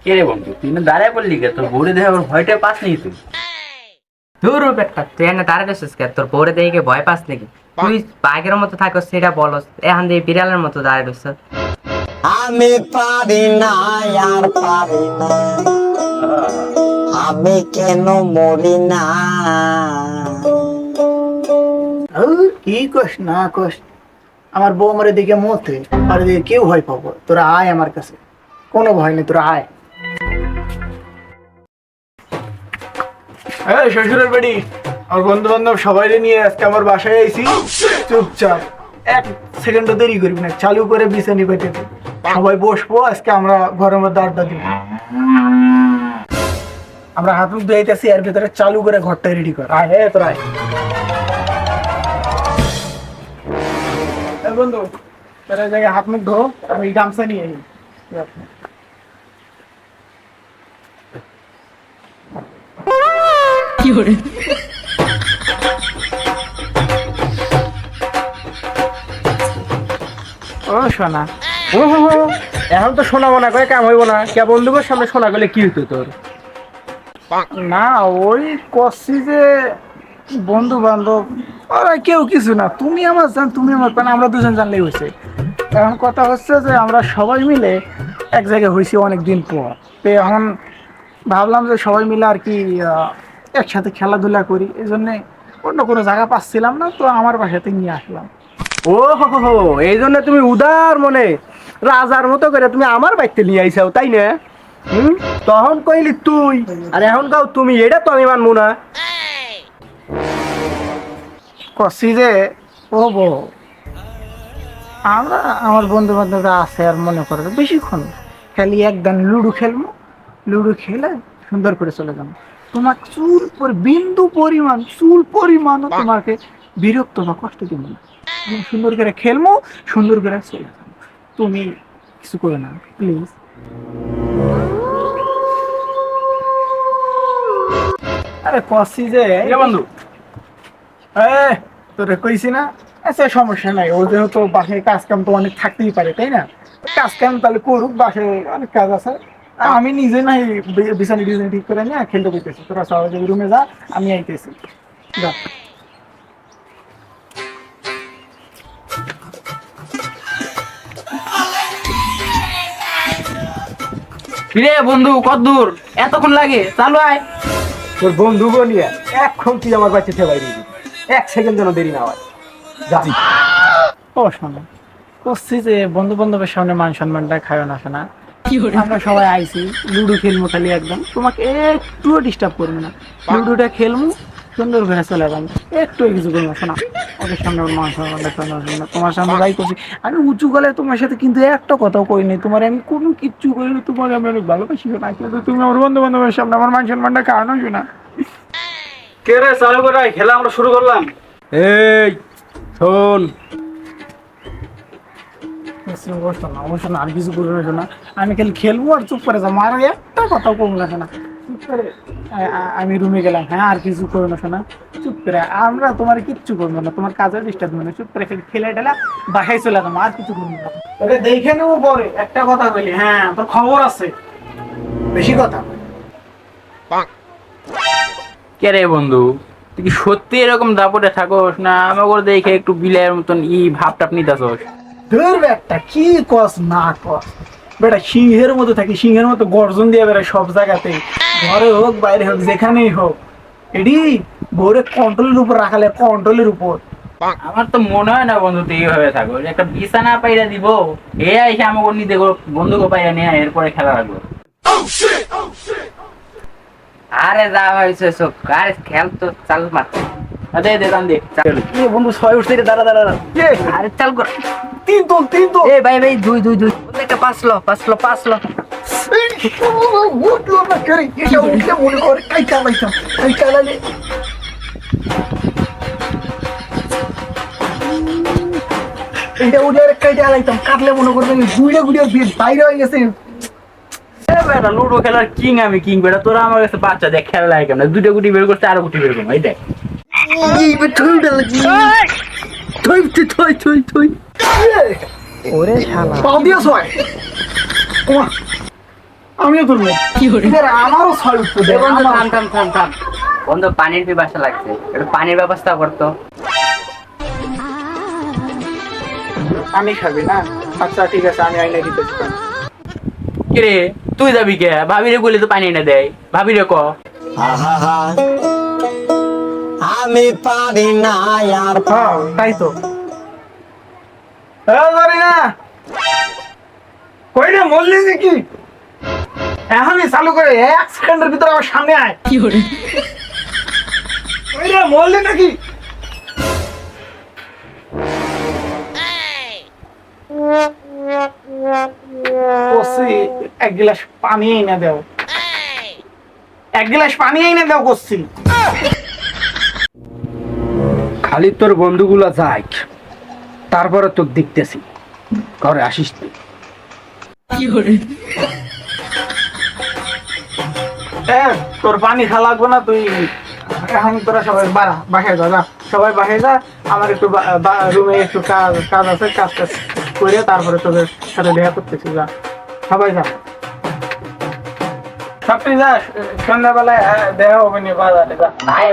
কে রে বন্ধু, তুই না দাঁড়ায় পড়লি কে? তোর বউরে দেখে আবার ভয়টা পাস নাকি তুই? দূর বেটা, তুই এনে দাঁড়াইছিস কে? তোর বউরে দেখে ভয় পাস নাকি? তুই বাঘের মতো থাকস সেটা বলস, এখন দিয়ে বিড়ালের মতো দাঁড়াইছিস। আমি পারি না আর পারি না, আমি কেন মরি না। কি কস না কস, আমার বউ আমার দিকে মতে আর এদিকে কেউ ভয় পাবো? তোরা আয় আমার কাছে, কোনো ভয় নেই, তোরা আয়। শ্বশুরের বাড়ি আমার বন্ধু বান্ধব সবাই নিয়ে আজকে আমার বাসায় আইছি। চুপচাপ এক সেকেন্ডও দেরি করবি না, চালু করে বিছানি পেতে দে। সবাই বসবো, আজকে আমরা ঘরের মধ্যে আড্ডা দিব। আমরা হাত মুখ ধুইতেছি, এর ভিতরে চালু করে ঘরটা রেডি কর। আয় তোরা আয়। বন্ধু তোরা জায়গায় হাত মুখ ধো, আমি গামছা নিয়ে আই। কি করে ও সোনা, এখন তো শোনা মনে করে কাম হইব না। কে বন্ধুদের সামনে শোনা গেলে কি হতো তোর? না ওই কষি যে বন্ধু বান্ধব ওরা কেউ কিছু না, তুমি আমার জান, তুমি আমার পান, আমরা দুজন জানলেই হয়েছে। এখন কথা হচ্ছে যে আমরা সবাই মিলে এক জায়গায় হয়েছি অনেকদিন পর, তো এখন ভাবলাম যে সবাই মিলে আর কি একসাথে খেলাধুলা করি। এই জন্যে অন্য কোনো জায়গা পাচ্ছিলাম না, তো আমার বাসাতে নিয়ে আসলাম। ও হো, এই জন্য তুমি উদার মনে রাজার মতো করে তুমি আমার বাড়িতে নিয়ে আইসাও, তাই না? তখন কইলি তুই, আর এখন কাও তুমি, এটা তো আমি মানবো না। কষি যে ও বউ, আমরা আমার বন্ধু বান্ধবরা আছে আর মনে করে বেশিক্ষণ খালি একদম লুডো খেলবো, লুডো খেলে সুন্দর করে চলে যাবো। তোমার চুল বিন্দু পরিমাণ, চুল পরিমাণ তোমাকে বিরক্ত বা কষ্ট দিব না। আমি সুন্দর করে খেলবো, সুন্দর করে চলে যাবো। তুমি কিছু করে না প্লিজ। আরে কষি যে বন্ধু তোরে কইছি না, আচ্ছা সমস্যা নাই, ও যেহেতু বাসায় কাজ কাম তো অনেক থাকতেই পারে, তাই না? কাজ কাম তাহলে করুক, বাসায় অনেক কাজ আছে। আমি নিজে নাই বিছানি ডিজাইন ঠিক করে নিয়ে খেলতে বইতেছি। তোরা সবাই রুমে যা, আমি আইতেছি। যা। কিরে বন্ধু, কত দূর? এতক্ষণ লাগে? চালু আয়। তোর বন্ধু নিয়ে এখন তুই আমার বাড়িতে ঠেবাই দিবি, এক সেকেন্ড যেন দেরি না হয়। যা। ও শোনো, করছি যে বন্ধু বান্ধবের সামনে মান সম্মানটা খায় না শোনা। আমরা সবাই আইছি, লুডো খেলবো খালি, একদম তোমাকে একটুও ডিস্টার্ব করবো না। লুডোটা খেলবো, সুন্দর করে চলে যাবো, একটু কিছু করবো শোনা। ওদের সামনে ওর মান সম্মানটা খায় না। তোমার সামনে যাই করছি, আমি উঁচু গলায় তোমার সাথে কিন্তু একটা কথাও করিনি, তোমার আমি কোনো কিচ্ছু করিনি, তোমাকে আমি অনেক ভালোবাসি না, কিন্তু তুমি আমার বন্ধু বান্ধবের সামনে আমার মান সম্মানটা খাওয়ানো শোনা। কে রে, চালু করে খেলা আমরা শুরু করলাম। এই শোন, অবশ্য না, আর কিছু করবো না, আমি খালি খেলবো আর চুপ করে যাবো, আর একটা কথাও কমবো না শোনা। চুপ করে আমি রুমে গেলাম, হ্যাঁ আর কিছু করবো না শোনা, চুপ করে। আমরা তোমার কিচ্ছু করবো না, তোমার কাজের ডিস্টার্ব দেবো না, চুপ করে খেলে টেলা বাসায় চলে যাবো, আর কিছু করবো না। তোকে দেখে নেবো পরে, একটা কথা বলি, হ্যাঁ তোর খবর আছে, বেশি কথা। কে রে বন্ধু, তুই কি সত্যি এরকম দাপটে থাকোস, না আমাকে দেখে একটু বিলাইয়ের মতন ভাব টাপ নিতাছস? ধর বেটা, কি কস না কস বেটা, সিংহের মতো থাকি, সিংহের মতো গর্জন দিয়ে বেড়ায় সব জায়গাতে, ঘরে হোক বাইরে হোক যেখানেই হোক। এডি ভোরে কন্ট্রোলের উপর রাখালে, কন্ট্রোলের উপর। আমার তো মনে হয় না বন্ধু তুই এইভাবে থাকো, একটা বিছানা পাইরা দিব, এ আইসে আমাকে নিতে বন্ধুকে পাইরা নিয়ে এরপরে খেলা রাখবো। আরে যা হয়েছে সব, আরে খেল তো চালু মার। দে দে দাম দে। বন্ধু ছয় উঠছে রে, দাঁড়া দাঁড়া। আরে চাল কর। তিন তো এ ভাই ভাই, দুই একটা পাঁচলো। উঠলো না করে, এটা উঠলে মনে করে কাই চালাইতাম, কাই চালালে এটা উঠে আর কাই চালাইতাম, কাটলে মনে করবেন গুড়ে বাইরে হয়ে গেছে। বেটা লুডো খেলার কিং আমি, কিং বেটা। তোরা আমার কাছে বাচ্চা দেখ খেলা লাগে কেমন, দুটো গুটি বের করতে আরো গুটি বের করবো, এই দেখ। থই থই থই থই ওরে শালা পাও দিয়া ছয় ওমা, আমিও তুলবো আমারও ছয় উঠতে দে এ বন্ধু আমার- থাম থাম থাম থাম বন্ধু পানির পিপাসা লাগছে একটু পানির ব্যবস্থা করতো। পানি খাবি না? আচ্ছা ঠিক আছে, আমি আইনা দিতেছি পানি। কিরে তুই যাবি কে? ভাবিরে বলে তো পানি এনে দেয়, ভাবিরে ক। আহা আমি পারি না আর হ্যাঁ তাই তো। জানি না কই রে, মরলি নাকি? এখনই চালু করে 1 সেকেন্ডের ভিতরে আমার সামনে আয়। কই রে, মরলি নাকি? কষি, 1 গ্লাস পানি এনে দাও। 1 গ্লাস পানি এনে দাও কষি। খালি তোর বন্ধুগুলা যাই, তারপরে তোকে দেখতেছি। ঘরে আসিস তুই। তোর পানি খা লাগবে না, তুই এখন তোরা সবাই বাসায় যা, সবাই বাসায় যা। আমার একটু রুমে একটু কাজ আছে, কাজ করে তারপরে তোদের সাথে দেখা করতেছি। যা সবাই যা, সব তুই যা, সন্ধ্যাবেলায় দেখা হবে নি বাজারে। যা ভাই